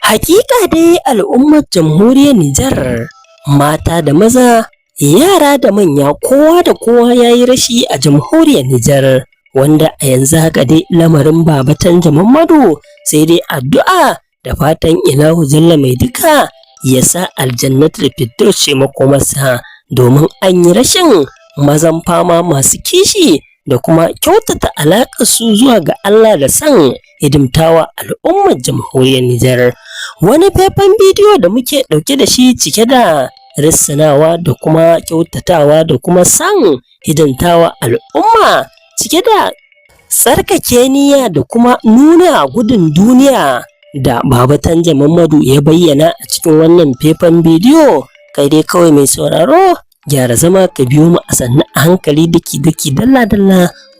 Hakika dai al'ummar jamhuriyar Nijar mata da maza, yara da manya kowa da kowa ya yi rashi a jamhuriyar Nijar wanda a yanzu haka dai lamarin Baba Tanja Muhammadu sai dai addu'a da fatan Ilahu Jalla mai duka ya sa aljannatul firdaus ce makomarsa domin an yi rashin mazan fama masu kishi da kuma kyautata alaƙar su zuwa ga Allah da san hidimtawa al'ummar jamhuriyar Nijar. Wani faifan bidiyo da muke ɗauke da shi cike da rissanawa da kuma kyautatawa da kuma san hidimtawa al'umma cike da tsarkake niyya da kuma nuna gudun duniya da Baba Tanja Muhammadu ya bayyana a cikin wannan faifan bidiyo. Kai dai kawai mai sauraro gyara zama ka biyo mu a sannu a hankali daki dalla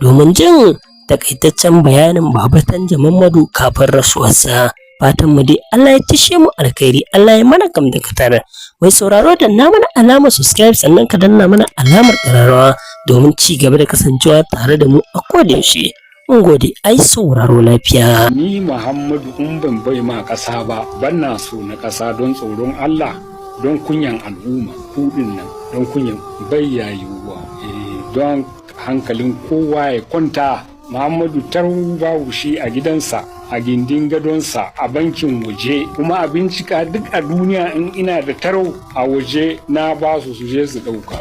domin jin takaitaccen bayanin Baba Tanja Muhammadu kafin rasuwarsa. Fatan mu dai Allah ya tishe mu alkhairi, Allah ya mana gamdakatar. Mai sauraro danna mana alamar subscribe sannan ka danna mana alamar ƙararrawa domin ci gaba da kasancewa tare da mu a kodayaushe. Mun gode, ai sauraro lafiya. Ni Muhammadu in ban bai ma ƙasa ba, ban na so na ƙasa don tsoron Allah, don kunyan al'umma, kuɗin nan, don kunyan bayyayuwa, don hankalin kowa ya kwanta. Muhammadu tarwu babu shi a gidansa, a gindin gadonsa, a bankin waje, kuma a bincika duk a duniya in ina da taro a waje na ba su je su ɗauka.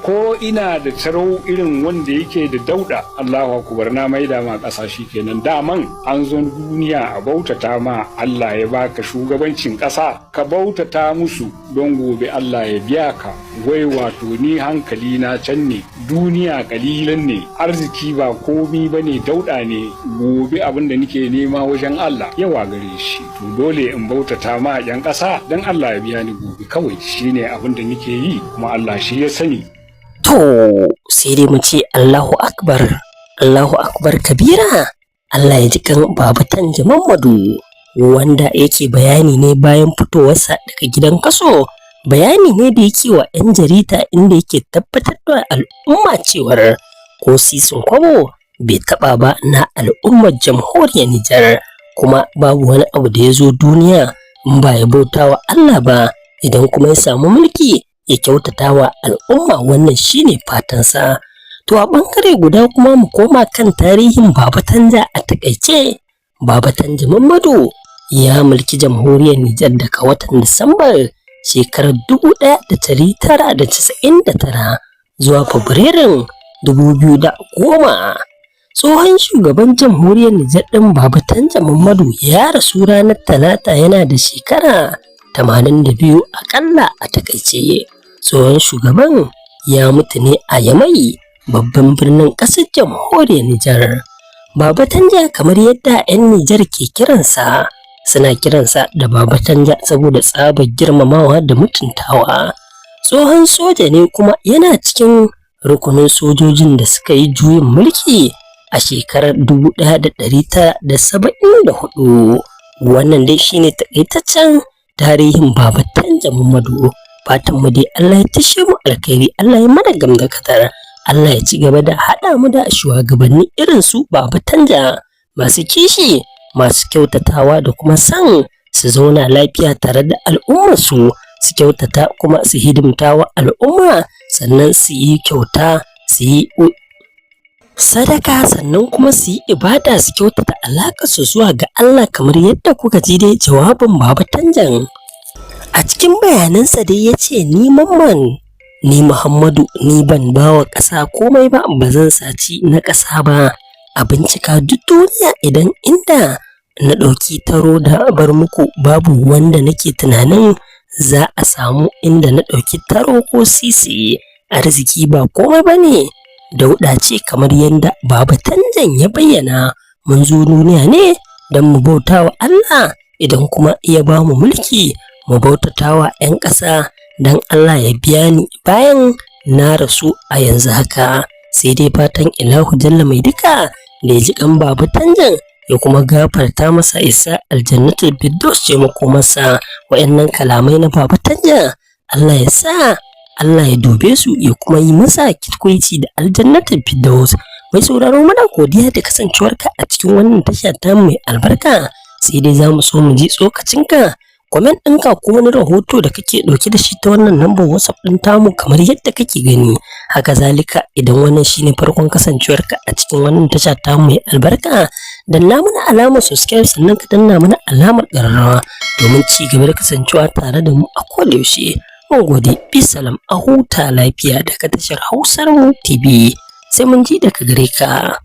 Ko ina da taro irin wanda yake da dauda, Allahu akbar, na maida ma ƙasa shi kenan. Daman an zo duniya a bautata ma Allah, ya baka shugabancin ƙasa, ka bautata musu don gobe Allah ya biya ka. Wai wato ni hankali na can ne, duniya kalilan ne, arziki ba komi bane, dauda ne. Gobe abin da nake nema wajen Allah yawa gare shi, to dole in bautata ma yan ƙasa don Allah ya biya ni gobe. Kawai shine abin da nake yi, kuma Allah shi ya sani. To sai dai mu ce Allahu akbar, Allahu akbar kabira. Allah ya ji kan Baba Tanja Muhammadu wanda yake bayani ne bayan fitowarsa daga gidan kaso. Bayani ne da yake wa 'yan jarida inda yake tabbatar da al'umma cewar ko sisin kwabo bai taba ba na al'ummar jamhuriyar Nijar, kuma babu wani abu da ya zo duniya in ba ya bauta wa Allah ba. Idan kuma ya samu mulki ya kyautata wa al'umma, wannan shine fatansa. To a bangare guda kuma mu koma kan tarihin Baba Tanja a takaice. Baba Tanja Muhammadu ya mulki jamhuriyar Nijar daga watan Disambar shekarar 1999 zuwa Fabrairun 2010. Tsohon shugaban jamhuriyar Nijar ɗin Baba Tanja Muhammadu ya rasu ranar Talata yana da shekara 82 akalla a takaice. Tsohon shugaban ya mutu ne a Yamai, babban birnin ƙasar jamhuriyar Nijar. Baba Tanja kamar yadda 'yan Nijar ke kiransa, suna kiransa da Baba Tanja saboda tsabar girmamawa da mutuntawa. Tsohon soja ne kuma yana cikin rukunin sojojin da suka yi juyin mulki a shekarar 1974. Wannan dai shine takaitaccen tarihin Baba Tanja Muhammadu. Fatan mu dai Allah ya tashe mu alkhairi, Allah ya mana gamdakatar, Allah ya ci gaba da haɗa mu da shugabanni irin su Baba Tanja, masu kishi, masu kyautatawa da kuma san su zauna lafiya tare da al'ummar su kyautata kuma su hidimta wa al'umma, sannan su yi kyauta, su yi sadaka, sannan kuma su yi ibada, su kyautata alaƙar su zuwa ga Allah kamar yadda kuka ji dai jawabin Baba Tanjan. A cikin bayanansa dai ya ce, ni Mamman, ni Muhammadu, ni ban bawa ƙasa komai ba, ba zan saci na ƙasa ba. A bincika duk duniya idan inda na ɗauki taro da bar muku, babu wanda nake tunanin za a samu inda na ɗauki taro ko sisi. Arziki ba komai ba ne, dauɗa ce kamar yadda Baba Tanjan ya bayyana. Mun zo duniya ne don mu bauta wa Allah, idan kuma ya ba mu mulki mu bautata wa 'yan ƙasa don Allah ya biya ni bayan na rasu a yanzu haka. Sai dai fatan Ilahu Jalla mai duka da ya ji kan Baba Tanjan ya kuma gafarta masa, isa aljannatul firdaus ce makomarsa. Wa'annan kalamai na Baba Tanja Allah ya sa Allah ya dube su ya kuma yi masa kitkuici da aljannatul firdaus. Mai sauraro, muna godiya da kasancewarka a cikin wannan tasha ta mai albarka. sai dai za mu so mu ji tsokacinka, comment ɗinka ko wani rahoto da kake ɗauke da shi ta wannan lambar WhatsApp ɗin tamu kamar yadda kake gani. Haka zalika idan wannan shine farkon kasancewarka a cikin wannan tasha tamu mai albarka, danna mana alamar subscribe sannan ka danna mana alamar ƙararrawa domin ci gaba da kasancewa tare da mu a kodayaushe. Mun gode, bisalam, a huta lafiya daga tashar Hausar mu TV. Sai mun ji daga gare ka.